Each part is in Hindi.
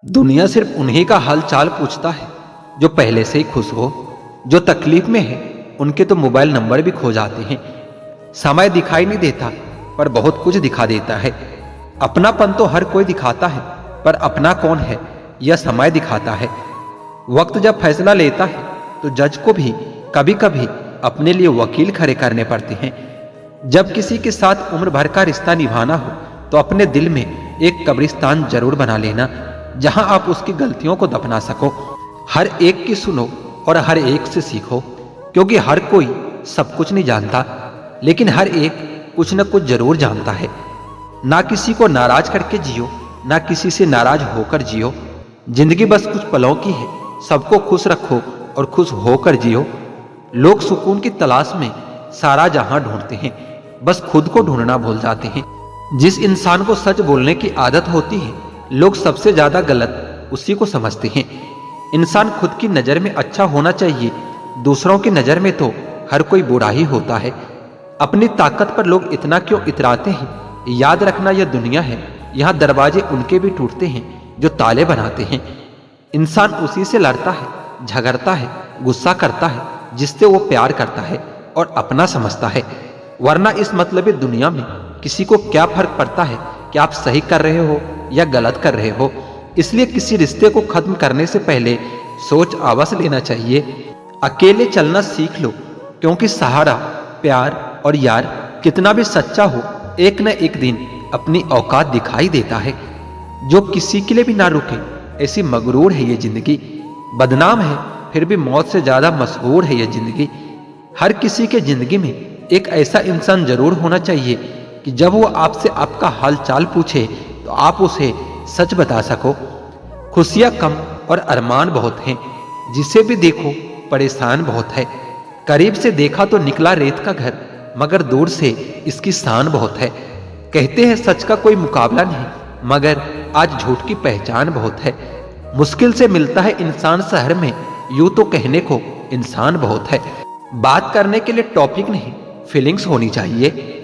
दुनिया सिर्फ उन्हीं का हाल चाल पूछता है जो पहले से ही खुश हो। जो तकलीफ में है उनके तो मोबाइल नंबर भी खो जाते हैं। समय दिखाई नहीं देता पर बहुत कुछ दिखा देता है। अपनापन तो हर कोई दिखाता है पर अपना कौन है यह समय दिखाता है। वक्त जब फैसला लेता है तो जज को भी कभी कभी अपने लिए वकील खड़े करने पड़ते हैं। जब किसी के साथ उम्र भर का रिश्ता निभाना हो तो अपने दिल में एक कब्रिस्तान जरूर बना लेना जहां आप उसकी गलतियों को दफना सको। हर एक की सुनो और हर एक से सीखो, क्योंकि हर कोई सब कुछ नहीं जानता लेकिन हर एक कुछ न कुछ जरूर जानता है। ना किसी को नाराज करके जियो, ना किसी से नाराज होकर जियो। जिंदगी बस कुछ पलों की है, सबको खुश रखो और खुश होकर जियो। लोग सुकून की तलाश में सारा जहां ढूंढते हैं, बस खुद को ढूंढना भूल जाते हैं। जिस इंसान को सच बोलने की आदत होती है लोग सबसे ज्यादा गलत उसी को समझते हैं। इंसान खुद की नजर में अच्छा होना चाहिए, दूसरों की नजर में तो हर कोई बुरा ही होता है। अपनी ताकत पर लोग इतना क्यों इतराते हैं? याद रखना यह दुनिया है, यहाँ दरवाजे उनके भी टूटते हैं जो ताले बनाते हैं। इंसान उसी से लड़ता है, झगड़ता है, गुस्सा करता है जिससे वो प्यार करता है और अपना समझता है। वरना इस मतलबी दुनिया में किसी को क्या फर्क पड़ता है कि आप सही कर रहे हो या गलत कर रहे हो। इसलिए किसी रिश्ते को खत्म करने से पहले सोच अवश्य लेना चाहिए। अकेले चलना सीख लो, क्योंकि सहारा, प्यार और यार कितना भी सच्चा हो एक न एक दिन अपनी औकात दिखाई देता है। जो किसी के लिए भी ना रुके ऐसी मगरूर है ये जिंदगी। बदनाम है फिर भी मौत से ज्यादा मशहूर है ये जिंदगी। हर किसी के जिंदगी में एक ऐसा इंसान जरूर होना चाहिए कि जब वो आपसे आपका हाल चाल पूछे तो आप उसे सच बता सको। खुशियां कम और अरमान बहुत हैं, जिसे भी देखो परेशान बहुत है। करीब से देखा तो निकला रेत का घर, मगर दूर से इसकी शान बहुत है। कहते हैं सच का कोई मुकाबला नहीं, मगर आज झूठ की पहचान बहुत है। मुश्किल से मिलता है इंसान शहर में, यूं तो कहने को इंसान बहुत है। बात करने के लिए टॉपिक नहीं, फीलिंग्स होनी चाहिए।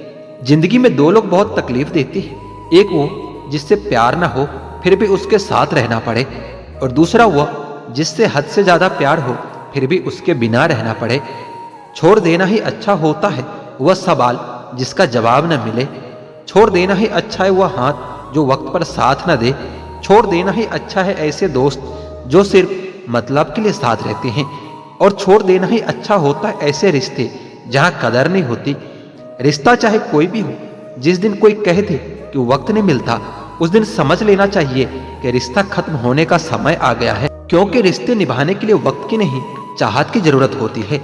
जिंदगी में दो लोग बहुत तकलीफ देते हैं, एक वो जिससे प्यार ना हो फिर भी उसके साथ रहना पड़े, और दूसरा वह जिससे हद से ज्यादा प्यार हो फिर भी उसके बिना रहना पड़े। छोड़ देना ही अच्छा होता है वह सवाल जिसका जवाब न मिले। छोड़ देना ही अच्छा है वह हाथ जो वक्त पर साथ न दे। छोड़ देना ही अच्छा है ऐसे दोस्त जो सिर्फ मतलब के लिए साथ रहते हैं। और छोड़ देना ही अच्छा होता है ऐसे रिश्ते जहां कदर नहीं होती। रिश्ता चाहे कोई भी हो, जिस दिन कोई कह दे कि वक्त नहीं मिलता उस दिन समझ लेना चाहिए कि रिश्ता खत्म होने का समय आ गया है। क्योंकि रिश्ते निभाने के लिए वक्त की नहीं चाहत की जरूरत होती है।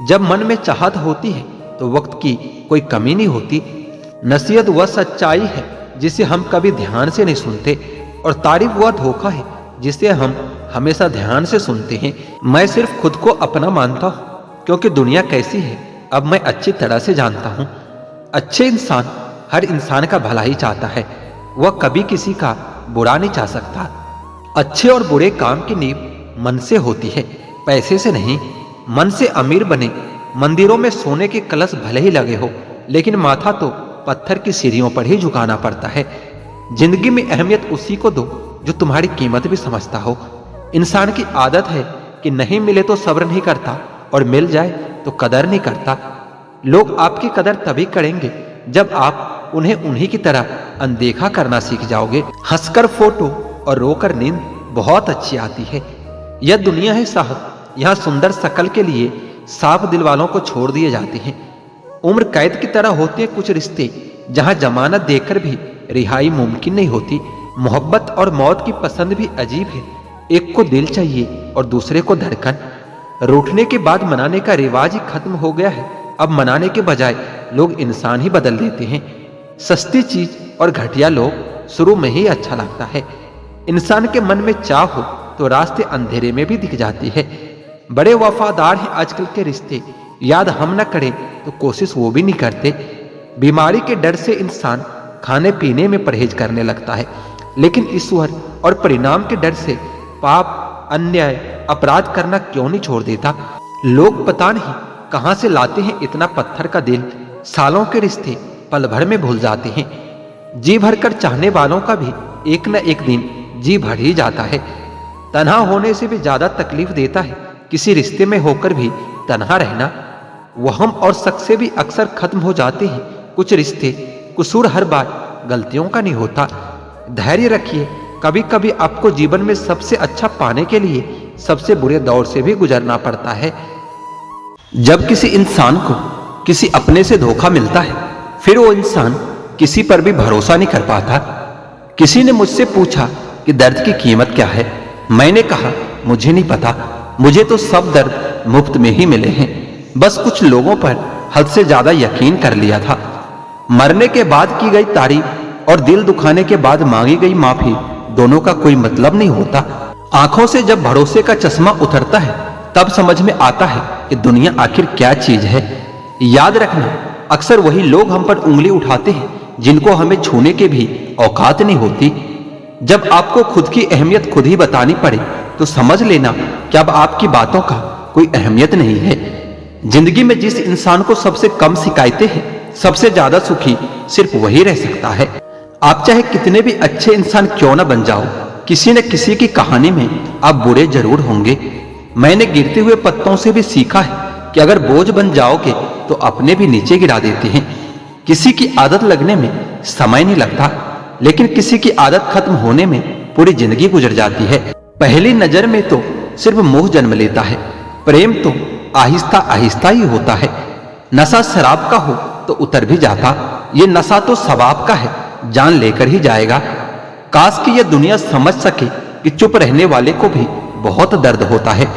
जब मन में चाहत होती है तो वक्त की कोई कमी नहीं होती। नसीहत वह सच्चाई है जिसे हम कभी ध्यान से नहीं सुनते, और तारीफ वह धोखा है जिसे हम हमेशा ध्यान से सुनते हैं। मैं सिर्फ खुद को अपना मानता हूँ, क्योंकि दुनिया कैसी है अब मैं अच्छी तरह से जानता हूँ। अच्छे इंसान हर इंसान का भला ही चाहता है, वह कभी किसी का बुरा नहीं चाह सकता। अच्छे और बुरे काम की नींव मन से होती है, पैसे से नहीं। मन से अमीर बने, मंदिरों में सोने के कलश भले ही लगे हो, लेकिन माथा तो पत्थर की सीढ़ियों पर ही झुकाना पड़ता है। जिंदगी में अहमियत उसी को दो जो तुम्हारी कीमत भी समझता हो। इंसान की आदत है कि नहीं मिले तो सब्र नहीं करता, और मिल जाए तो कदर नहीं करता। लोग आपकी कदर तभी करेंगे जब आप उन्हें उन्हीं की तरह अनदेखा करना सीख जाओगे। हंसकर फोटो और रोकर नींद बहुत अच्छी आती है। यह दुनिया है साहब, यहाँ सुंदर शकल के लिए साफ दिल वालों को छोड़ दिए जाते हैं। उम्र कैद की तरह होते हैं कुछ रिश्ते, जहां जमानत देकर भी रिहाई मुमकिन नहीं होती। मोहब्बत और मौत की पसंद भी अजीब है, एक को दिल चाहिए और दूसरे को धड़कन। रूठने के बाद मनाने का रिवाज ही खत्म हो गया है। अब मनाने के बजाय लोग इंसान ही बदल देते हैं। सस्ती चीज और घटिया लोग शुरू में ही अच्छा लगता है। इंसान के मन में चाह हो तो रास्ते अंधेरे में भी दिख जाती है। बड़े वफादार हैं आजकल के रिश्ते, याद हम न करें तो कोशिश वो भी नहीं करते। बीमारी के डर से इंसान खाने पीने में परहेज करने लगता है, लेकिन ईश्वर और परिणाम के डर से पाप, अन्याय, अपराध करना क्यों नहीं छोड़ देता। लोग पता नहीं कहां से लाते हैं इतना पत्थर का दिल। सालों के रिश्ते पल भर में भूल जाते हैं। जी भर कर चाहने वालों का भी एक न एक दिन जी भर ही जाता है। तन्हा होने से भी ज्यादा तकलीफ देता है किसी रिश्ते में होकर भी तन्हा रहना। वहम और शक से भी अक्सर खत्म हो जाते हैं कुछ रिश्ते। कसूर हर बार गलतियों का नहीं होता। धैर्य रखिए, कभी कभी आपको जीवन में सबसे अच्छा पाने के लिए सबसे बुरे दौर से भी गुजरना पड़ता है। जब किसी इंसान को किसी अपने से धोखा मिलता है, फिर वो इंसान किसी पर भी भरोसा नहीं कर पाता। किसी ने मुझसे पूछा कि दर्द की कीमत क्या है। मैंने कहा, मुझे नहीं पता, मुझे तो सब दर्द मुफ्त में ही मिले हैं। बस कुछ लोगों पर हद से ज्यादा यकीन कर लिया था। मरने के बाद की गई तारीफ और दिल दुखाने के बाद मांगी गई माफी दोनों का कोई मतलब नहीं होता। आंखों से जब भरोसे का चश्मा उतरता है, तब समझ में आता है कि दुनिया आखिर क्या चीज है। याद रखना, अक्सर वही लोग हम पर उंगली उठाते हैं जिनको हमें छूने के भी औकात नहीं होती। जब आपको खुद की अहमियत खुद ही बतानी पड़े, तो समझ लेना कि अब आपकी बातों का कोई अहमियत नहीं है। जिंदगी में जिस इंसान को सबसे कम शिकायतें हैं, सबसे ज्यादा सुखी सिर्फ वही रह सकता है। आप चाहे कितने भी अच्छे इंसान क्यों न बन जाओ, किसी न किसी की कहानी में आप बुरे जरूर होंगे। मैंने गिरते हुए पत्तों से भी सीखा है कि अगर बोझ बन जाओगे तो अपने भी नीचे गिरा देते हैं। किसी की आदत लगने में समय नहीं लगता, लेकिन किसी की आदत खत्म होने में पूरी जिंदगी गुजर जाती है। पहली नजर में तो सिर्फ मोह जन्म लेता है, प्रेम तो आहिस्ता आहिस्ता ही होता है। नशा शराब का हो तो उतर भी जाता, ये नशा तो सवाब का है, जान लेकर ही जाएगा। काश कि यह दुनिया समझ सके कि चुप रहने वाले को भी बहुत दर्द होता है।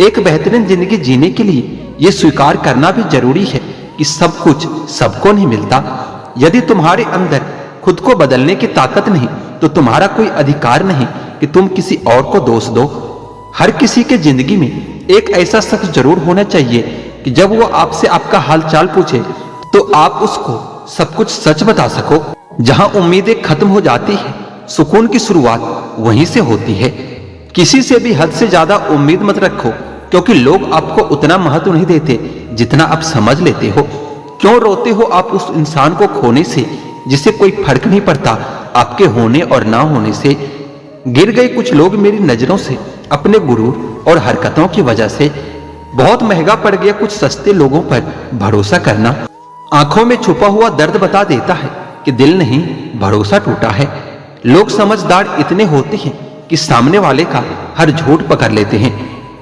एक बेहतरीन जिंदगी जीने के लिए यह स्वीकार करना भी जरूरी है कि सब कुछ सबको नहीं मिलता। यदि तुम्हारे अंदर खुद को बदलने की ताकत नहीं, तो तुम्हारा कोई अधिकार नहीं कि तुम किसी और को दोष दो। हर किसी के जिंदगी में एक ऐसा शख्स जरूर होना चाहिए कि जब वो आपसे आपका हालचाल पूछे तो आप उसको सब कुछ सच बता सको। जहां उम्मीदें खत्म हो जाती है, सुकून की शुरुआत वहीं से होती है। किसी से भी हद से ज्यादा उम्मीद मत रखो, क्योंकि लोग आपको उतना महत्व नहीं देते जितना आप समझ लेते हो। क्यों रोते हो आप उस इंसान को खोने से जिसे कोई फर्क नहीं पड़ता आपके होने और ना होने से। गिर गए कुछ लोग मेरी नजरों से अपने गुरूर और हरकतों की वजह से। बहुत महंगा पड़ गया कुछ सस्ते लोगों पर भरोसा करना। आंखों में छुपा हुआ दर्द बता देता है कि दिल नहीं, भरोसा टूटा है। लोग समझदार इतने होते हैं कि सामने वाले का हर झूठ पकड़ लेते हैं,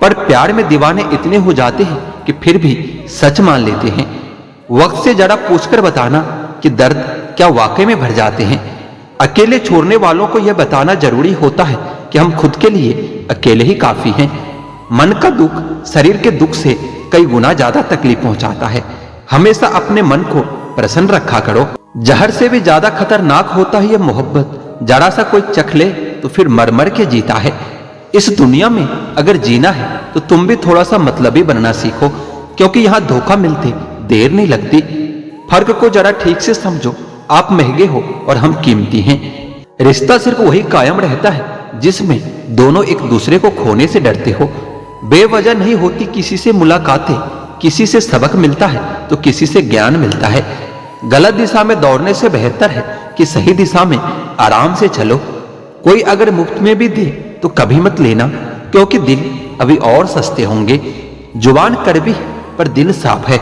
पर प्यार में दीवाने इतने हो जाते हैं कि फिर भी सच मान लेते हैं। वक्त से जरा पूछकर बताना कि दर्द क्या वाकई में भर जाते हैं। अकेले छोड़ने वालों को यह बताना जरूरी होता है कि हम खुद के लिए अकेले ही काफी हैं। मन का दुख शरीर के दुख से कई गुना ज्यादा तकलीफ पहुंचाता है। हमेशा अपने मन को प्रसन्न रखा करो। जहर से भी ज्यादा खतरनाक होता है यह मोहब्बत। जरा सा कोई चख ले तो फिर मर मर के जीता है। इस दुनिया में अगर जीना है तो तुम भी थोड़ा सा मतलबी बनना सीखो, क्योंकि यहाँ धोखा मिलते देर नहीं लगती। फर्क को जरा ठीक से समझो, आप महंगे हो और हम कीमती हैं। रिश्ता सिर्फ वही कायम रहता है जिसमें दोनों एक दूसरे को खोने से डरते हो। बेवजह नहीं होती किसी से मुलाकातें, किसी से सबक मिलता है तो किसी से ज्ञान मिलता है। गलत दिशा में दौड़ने से बेहतर है कि सही दिशा में आराम से चलो। कोई अगर मुफ्त में भी दे तो कभी मत लेना, क्योंकि दिल अभी और सस्ते होंगे। जुबान कड़वी है पर दिल साफ है।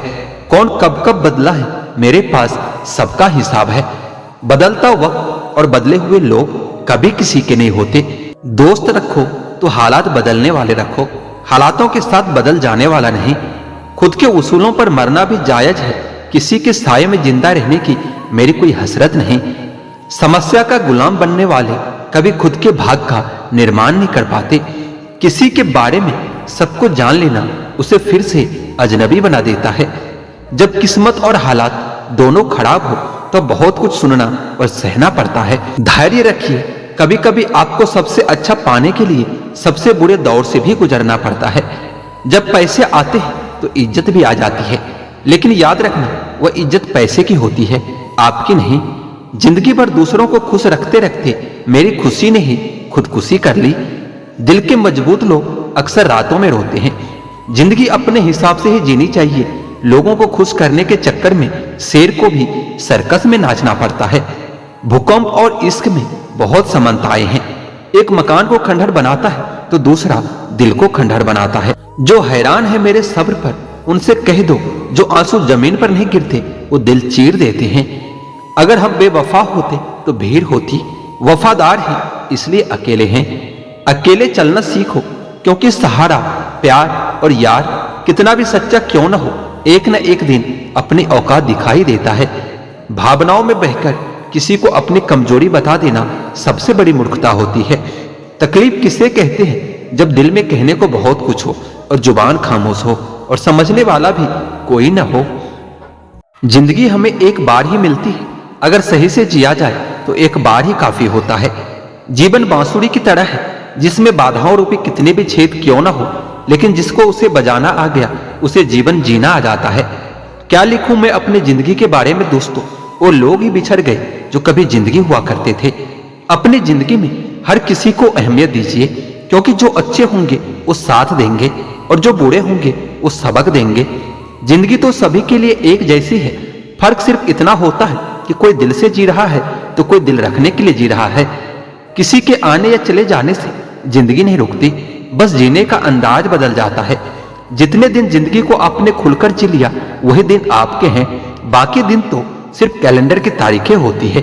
कौन कब कब बदला है, मेरे पास सबका हिसाब है। बदलता वक्त और बदले हुए लोग कभी किसी के नहीं होते। दोस्त रखो तो हालात बदलने वाले रखो, हालातों के साथ बदल जाने वाला नहीं। खुद के उसूलों पर मरना भी जायज है, किसी के साये में जिंदा रहने की मेरी कोई हसरत नहीं। समस्या का गुलाम बनने वाले कभी खुद के भाग का निर्माण नहीं कर पाते। किसी के बारे में सबको जान लेना उसे फिर से अजनबी बना देता है। जब किस्मत और हालात दोनों खराब हो तो बहुत कुछ सुनना और सहना पड़ता है। धैर्य रखिए, कभी कभी आपको सबसे अच्छा पाने के लिए सबसे बुरे दौर से भी गुजरना पड़ता है। जब पैसे आते हैं तो इज्जत भी आ जाती है, लेकिन याद रखना वह इज्जत पैसे की होती है, आपकी नहीं। जिंदगी भर दूसरों को खुश रखते रखते मेरी खुशी ने ही खुदकुशी कर ली। दिल के मजबूत लोग अक्सर रातों में रोते हैं। जिंदगी अपने हिसाब से ही जीनी चाहिए। लोगों को खुश करने के चक्कर में शेर को भी सर्कस में नाचना पड़ता है। भूकंप और इश्क में बहुत समानताएं हैं। एक मकान को खंडहर बनाता है तो दूसरा दिल को खंडहर बनाता है। जो हैरान है मेरे सब्र पर, उनसे कह दो जो आंसू जमीन पर नहीं गिरते वो दिल चीर देते हैं। अगर हम बेवफा होते तो भीड़ होती, वफादार हैं इसलिए अकेले हैं। अकेले चलना सीखो क्योंकि सहारा, प्यार और यार कितना भी सच्चा क्यों न हो, एक न एक दिन अपनी औकात दिखाई देता है। भावनाओं में बहकर किसी को अपनी कमजोरी बता देना सबसे बड़ी मूर्खता होती है। तकलीफ किसे कहते हैं जब दिल में कहने को बहुत कुछ हो और जुबान खामोश हो और समझने वाला भी कोई न हो। जिंदगी हमें एक बार ही मिलती है, अगर सही से जिया जाए तो एक बार ही काफी होता है। जीवन बांसुरी की तरह है जिसमें बाधाओं रूपी कितने भी छेद क्यों ना हो, लेकिन जिसको उसे बजाना आ गया उसे जीवन जीना आ जाता है। क्या लिखूं मैं अपनी जिंदगी के बारे में दोस्तों, वो लोग ही बिछड़ गए जो कभी जिंदगी हुआ करते थे। अपनी जिंदगी में हर किसी को अहमियत दीजिए क्योंकि जो अच्छे होंगे वो साथ देंगे और जो बुरे होंगे वो सबक देंगे। जिंदगी तो सभी के लिए एक जैसी है, फर्क सिर्फ इतना होता है कि कोई दिल से जी रहा है तो कोई दिल रखने के लिए जी रहा है। किसी के आने या चले जाने से जिंदगी नहीं रुकती, बस जीने का अंदाज बदल जाता है। जितने दिन जिंदगी को आपने खुलकर जी लिया वही दिन आपके हैं, बाकी दिन तो सिर्फ कैलेंडर की तारीखें होती है।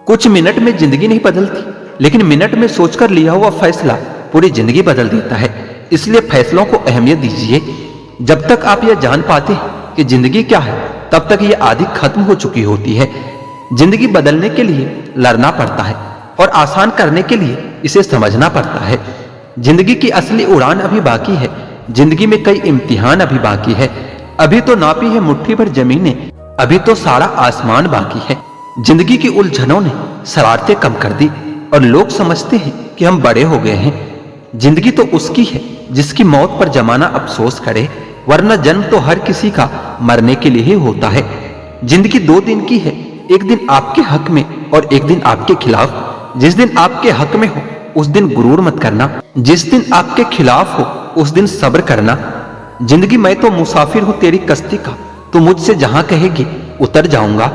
कुछ मिनट में जिंदगी नहीं बदलती, लेकिन मिनट में सोचकर लिया हुआ फैसला पूरी जिंदगी बदल देता है। इसलिए फैसलों को अहमियत दीजिए। जब तक आप यह जान पाते हैं कि जिंदगी क्या है तब तक ये आदि खत्म हो चुकी होती है। जिंदगी बदलने के लिए लड़ना पड़ता है और आसान करने के लिए इसे समझना पड़ता है। जिंदगी की असली उड़ान अभी बाकी है, जिंदगी में कई इम्तिहान अभी बाकी है। अभी तो नापी है मुट्ठी भर जमीनें, अभी तो सारा आसमान बाकी है। जिंदगी की उलझनों ने शरारतें कम कर दी और लोग समझते हैं कि हम बड़े हो गए हैं। जिंदगी तो उसकी है जिसकी मौत पर जमाना अफसोस करे, वरना जन्म तो हर किसी का मरने के लिए ही होता है। जिंदगी 2 दिन की है, एक दिन आपके हक में और एक दिन आपके खिलाफ। जिस दिन आपके हक में हो उस दिन गुरूर मत करना, जिस दिन आपके खिलाफ हो उस दिन सब्र करना। जिंदगी मैं तो मुसाफिर हूं तेरी कश्ती का, तू मुझसे जहां कहेगी उतर जाऊंगा।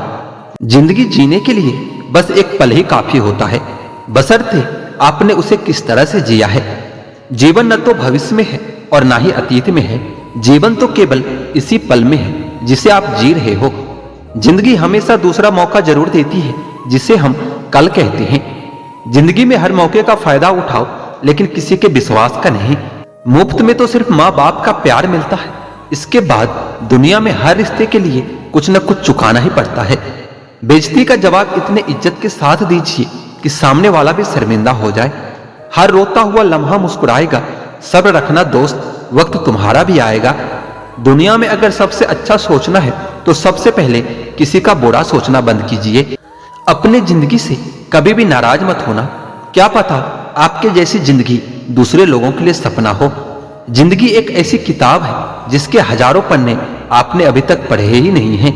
जिंदगी जीने के लिए बस एक पल ही काफी होता है, बशर्ते आपने उसे किस तरह से जिया है। जीवन न तो भविष्य में है और ना ही अतीत में है, जीवन तो केवल इसी पल में है जिसे आप जी रहे हो। जिंदगी हमेशा दूसरा मौका जरूर देती है जिसे हम कल कहते हैं। जिंदगी में हर मौके का फायदा उठाओ, लेकिन किसी के विश्वास का नहीं। मुफ्त में तो सिर्फ माँ बाप का प्यार मिलता है, इसके बाद दुनिया में हर रिश्ते के लिए कुछ न कुछ चुकाना ही पड़ता है। बेइज्जती का जवाब इतने इज्जत के साथ दीजिए कि सामने वाला भी शर्मिंदा हो जाए। हर रोता हुआ लम्हा मुस्कुराएगा, सब्र रखना दोस्त, वक्त तुम्हारा भी आएगा। दुनिया में अगर सबसे अच्छा सोचना है तो सबसे पहले किसी का बुरा सोचना बंद कीजिए। अपने जिंदगी से कभी भी नाराज मत होना, क्या पता आपके जैसी जिंदगी दूसरे लोगों के लिए सपना हो। जिंदगी एक ऐसी किताब है जिसके हजारों पन्ने आपने अभी तक पढ़े ही नहीं हैं।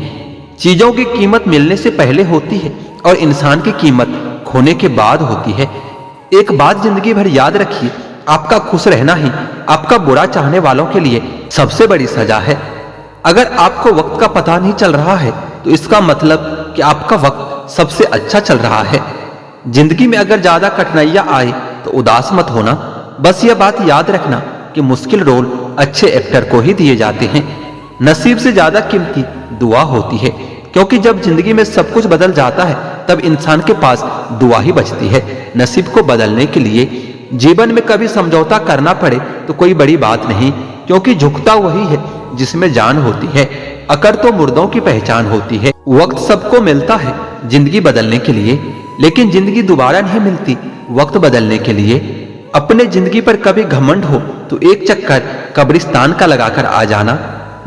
चीजों की कीमत मिलने से पहले होती है और इंसान की कीमत खोने के बाद होती है। एक बात जिंदगी भर याद रखिए, आपका खुश रहना ही आपका बुरा चाहने वालों के लिए सबसे बड़ी सजा है। अगर आपको वक्त का पता नहीं चल रहा है तो इसका मतलब कि आपका वक्त सबसे अच्छा चल रहा है। जिंदगी में अगर ज्यादा कठिनाइयां आए तो उदास मत होना, बस यह बात याद रखना कि मुश्किल रोल अच्छे एक्टर को ही दिए जाते हैं। नसीब से ज्यादा कीमती दुआ होती है, क्योंकि जब जिंदगी में सब कुछ बदल जाता है तब इंसान के पास दुआ ही बचती है नसीब को बदलने के लिए। जीवन में कभी समझौता करना पड़े तो कोई बड़ी बात नहीं, क्योंकि झुकता वही है जिसमें जान होती है, अकड़ तो मुर्दों की पहचान होती है। वक्त सबको मिलता है जिंदगी बदलने के लिए, लेकिन जिंदगी दोबारा नहीं मिलती वक्त बदलने के लिए। अपने जिंदगी पर कभी घमंड हो तो एक चक्कर कब्रिस्तान का लगाकर आ जाना।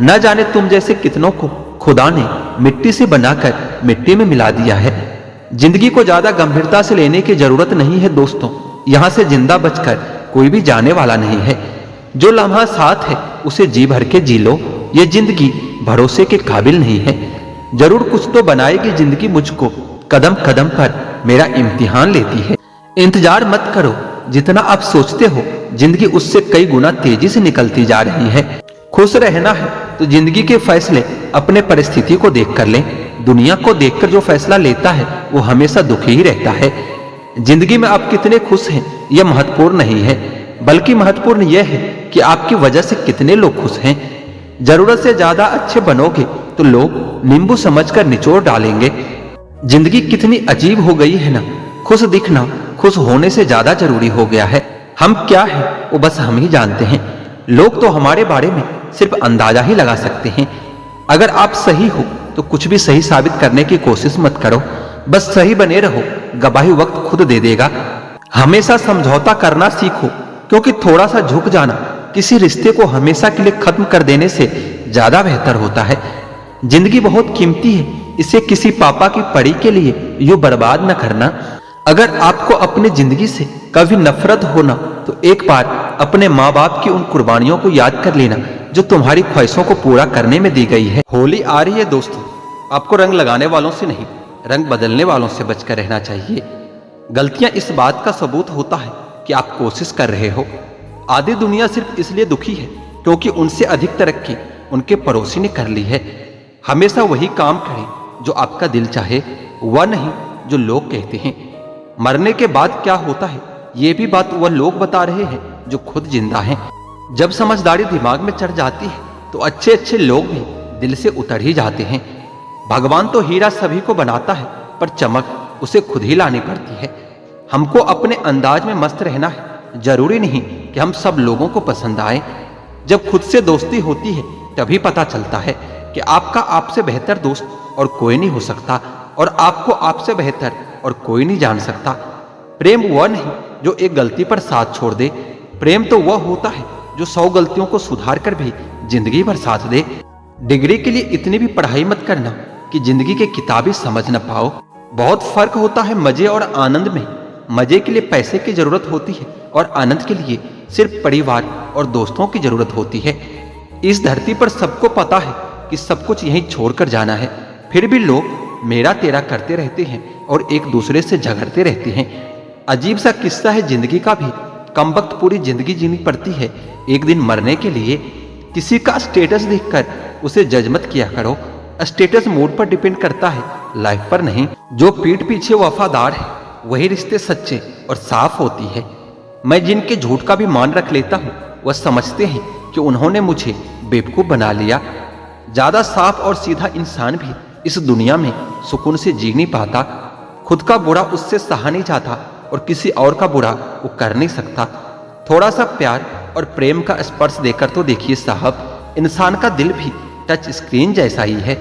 न जाने तुम जैसे कितनों को खुदा ने मिट्टी से बनाकर मिट्टी में मिला दिया है। जिंदगी को ज्यादा गंभीरता से लेने की जरूरत नहीं है दोस्तों, यहाँ से जिंदा बचकर कोई भी जाने वाला नहीं है। जो लम्हा साथ है उसे जी भर के जी लो, ये जिंदगी भरोसे के काबिल नहीं है। जरूर कुछ तो बनाएगी जिंदगी मुझको, कदम कदम पर मेरा इम्तिहान लेती है। इंतजार मत करो, जितना आप सोचते हो जिंदगी उससे कई गुना तेजी से निकलती जा रही है। खुश रहना है तो जिंदगी के फैसले अपने परिस्थिति को देख कर लें। दुनिया को देखकर जो फैसला लेता है वो हमेशा दुखी ही रहता है। जिंदगी में आप कितने खुश हैं यह महत्वपूर्ण नहीं है, बल्कि महत्वपूर्ण यह है कि आपकी वजह से कितने लोग खुश हैं। जरूरत से ज्यादा अच्छे बनोगे तो लोग नींबू समझकर निचोड़ डालेंगे। जिंदगी कितनी अजीब हो गई है ना, खुश दिखना खुश होने से ज्यादा जरूरी हो गया है। हम क्या है वो बस हम ही जानते हैं। लोग तो हमारे बारे में सिर्फ अंदाजा ही लगा सकते हैं। अगर आप सही हो तो कुछ भी सही साबित करने की कोशिश मत करो, बस सही बने रहो, गवाही वक्त खुद दे देगा। हमेशा समझौता करना सीखो, क्योंकि थोड़ा सा झुक जाना किसी रिश्ते को हमेशा के लिए खत्म कर देने से ज्यादा बेहतर होता है। जिंदगी बहुत कीमती है, इसे किसी पापा की पड़ी के लिए यूं बर्बाद न करना। अगर आपको अपनी जिंदगी से कभी नफरत होना तो एक बार अपने माँ बाप की उन कुर्बानियों को याद कर लेना जो तुम्हारी ख्वाहिशों को पूरा करने में दी गई है। होली आ रही है दोस्तों, आपको रंग लगाने वालों से नहीं, रंग बदलने वालों से बचकर रहना चाहिए। गलतियां इस बात का सबूत होता है कि आप कोशिश कर रहे हो। आधी दुनिया सिर्फ इसलिए दुखी है क्योंकि उनसे अधिक तरक्की उनके पड़ोसी ने कर ली है। हमेशा वही काम करें जो आपका दिल चाहे, वह नहीं जो लोग कहते हैं। मरने के बाद क्या होता है ये भी बात वह लोग बता रहे हैं जो खुद जिंदा हैं। जब समझदारी दिमाग में चढ़ जाती है तो अच्छे अच्छे लोग भी दिल से उतर ही जाते हैं। भगवान तो हीरा सभी को बनाता है, पर चमक उसे खुद ही लानी पड़ती है। हमको अपने अंदाज में मस्त रहना है, जरूरी नहीं कि हम सब लोगों को पसंद आए। जब खुद से दोस्ती होती है तभी पता चलता है कि आपका आपसे बेहतर दोस्त और कोई नहीं हो सकता, और आपको आपसे बेहतर और कोई नहीं जान सकता। प्रेम वह नहीं जो एक गलती पर साथ छोड़ दे, प्रेम तो वह होता है जो 100 गलतियों को सुधार कर भी जिंदगी भर साथ दे। डिग्री के लिए इतनी भी पढ़ाई मत करना कि जिंदगी के किताबें समझ न पाओ। बहुत फर्क होता है मजे और आनंद में। मजे के लिए पैसे की जरूरत होती है और आनंद के लिए सिर्फ परिवार और दोस्तों की जरूरत होती है। इस धरती पर सबको पता है कि सब कुछ यहीं छोड़कर जाना है, फिर भी लोग मेरा तेरा करते रहते हैं और एक दूसरे से झगड़ते रहते हैं। अजीब सा किस्सा है जिंदगी का भी। कम वक्त पूरी जिंदगी जीनी पड़ती है एक दिन मरने के लिए। किसी का स्टेटस देखकर उसे जज मत किया करो। स्टेटस मूड पर डिपेंड करता है, लाइफ पर नहीं। जो पीठ पीछे वफादार है वही रिश्ते सच्चे और साफ होती है। मैं जिनके झूठ का भी मान रख लेता हूँ वह समझते हैं कि उन्होंने मुझे बेवकूफ बना लिया। ज्यादा साफ और सीधा इंसान भी इस दुनिया में सुकून से जी नहीं पाता। खुद का बुरा उससे सहा नहीं जाता और किसी और का बुरा वो कर नहीं सकता। थोड़ा सा प्यार और प्रेम का स्पर्श देकर तो देखिए साहब, इंसान का दिल भी टच स्क्रीन जैसा ही है।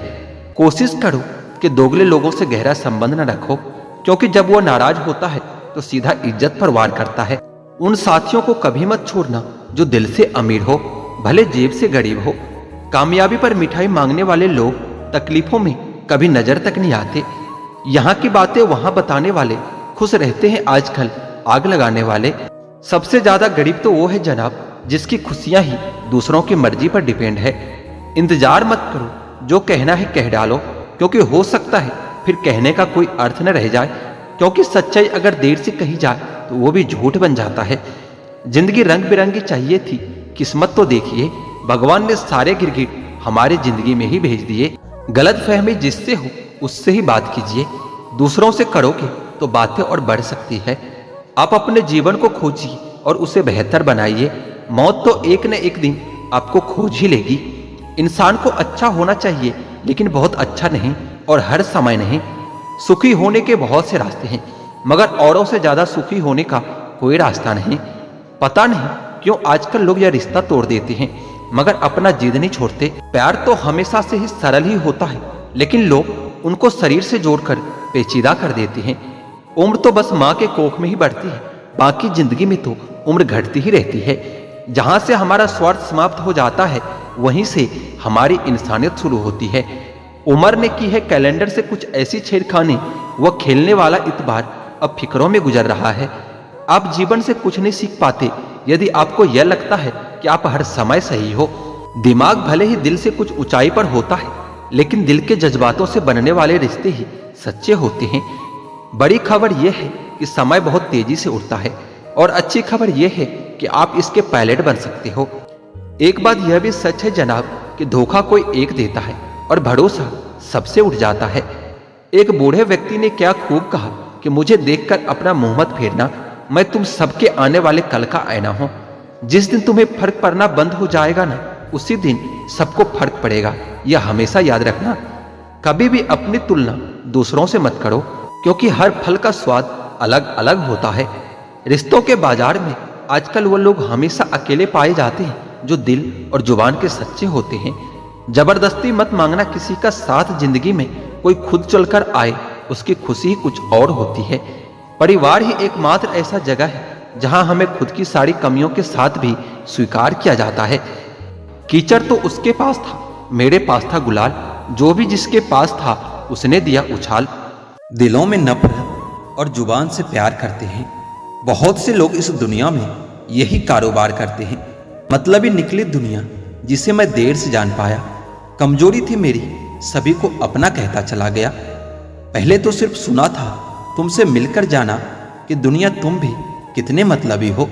कोशिश करो कि दोगले लोगों से गहरा संबंध न रखो, क्योंकि जब वो नाराज होता है तो सीधा इज्जत पर वार करता है। उन साथियों को कभी मत छोड़ना जो दिल से अमीर हो, भले जेब से गरीब हो। कामयाबी पर मिठाई मांगने वाले लोग तकलीफों में कभी नजर तक नहीं आते। यहाँ की बातें वहां बताने वाले खुश रहते हैं आजकल आग लगाने वाले। सबसे ज्यादा गरीब तो वो है जनाब जिसकी खुशियां ही दूसरों की मर्जी पर डिपेंड है। इंतजार मत करो, जो कहना है कह डालो, क्योंकि हो सकता है फिर कहने का कोई अर्थ न रह जाए। क्योंकि सच्चाई अगर देर से कही जाए तो वो भी झूठ बन जाता है। जिंदगी रंग बिरंगी चाहिए थी, किस्मत तो देखिए भगवान ने सारे गिरगिट हमारी जिंदगी में ही भेज दिए। गलत फहमी जिससे हो उससे ही बात कीजिए, दूसरों से करोगे तो बातें और बढ़ सकती है। आप अपने जीवन को खोजिए और उसे बेहतर बनाइए। मौत तो एक न एक दिन आपको खोज ही लेगी। इंसान को अच्छा होना चाहिए, लेकिन बहुत अच्छा नहीं और हर समय नहीं। सुखी होने के बहुत से रास्ते हैं, मगर औरों से ज्यादा सुखी होने का कोई रास्ता नहीं। पता नहीं क्यों आजकल लोग यह रिश्ता तोड़ देते हैं, मगर अपना जिद नहीं छोड़ते। प्यार तो हमेशा से ही सरल ही होता है, लेकिन लोग उनको शरीर से जोड़कर पेचीदा कर देते हैं। उम्र तो बस माँ के कोख में ही बढ़ती है, बाकी जिंदगी में तो उम्र घटती ही रहती है। जहां से हमारा स्वार्थ समाप्त हो जाता है वहीं से हमारी इंसानियत शुरू होती है। उमर ने की है कैलेंडर से कुछ ऐसी छेड़खानी, वह खेलने वाला इतबार अब फिक्रों में गुजर रहा है। आप जीवन से कुछ नहीं सीख पाते यदि आपको यह लगता है कि आप हर समय सही हो। दिमाग भले ही दिल से कुछ ऊंचाई पर होता है, लेकिन दिल के जज्बातों से बनने वाले रिश्ते ही सच्चे होते हैं। बड़ी खबर यह है कि समय बहुत तेजी से उड़ता है, और अच्छी खबर यह है कि आप इसके पायलट बन सकते हो। एक बात यह भी सच है जनाब कि धोखा कोई एक देता है और भरोसा सबसे उठ जाता है। एक बूढ़े व्यक्ति ने क्या खूब कहा कि मुझे देखकर अपना मुंह मत फेरना। मैं तुम सबके आने वाले कल का आईना हूं। जिस दिन तुम्हें फर्क पड़ना बंद हो जाएगा ना, उसी दिन सबको फर्क पड़ेगा। यह हमेशा याद रखना। कभी भी अपनी तुलना दूसरों से मत करो, क्योंकि हर फल का स्वाद अलग अलग होता है। रिश्तों के बाजार में आजकल वो लोग हमेशा अकेले पाए जाते हैं जो दिल और जुबान के सच्चे होते हैं। जबरदस्ती मत मांगना किसी का साथ। जिंदगी में कोई खुद चलकर आए, उसकी खुशी ही कुछ और होती है। परिवार ही एकमात्र ऐसा जगह है जहां हमें खुद की सारी कमियों के साथ भी स्वीकार किया जाता है। कीचड़ तो उसके पास था, मेरे पास था गुलाल। जो भी जिसके पास था उसने दिया उछाल। दिलों में नफरत और जुबान से प्यार करते हैं। बहुत से लोग इस दुनिया में यही कारोबार करते हैं। मतलबी निकली दुनिया जिसे मैं देर से जान पाया। कमजोरी थी मेरी, सभी को अपना कहता चला गया। पहले तो सिर्फ सुना था, तुमसे मिलकर जाना कि दुनिया तुम भी कितने मतलबी हो।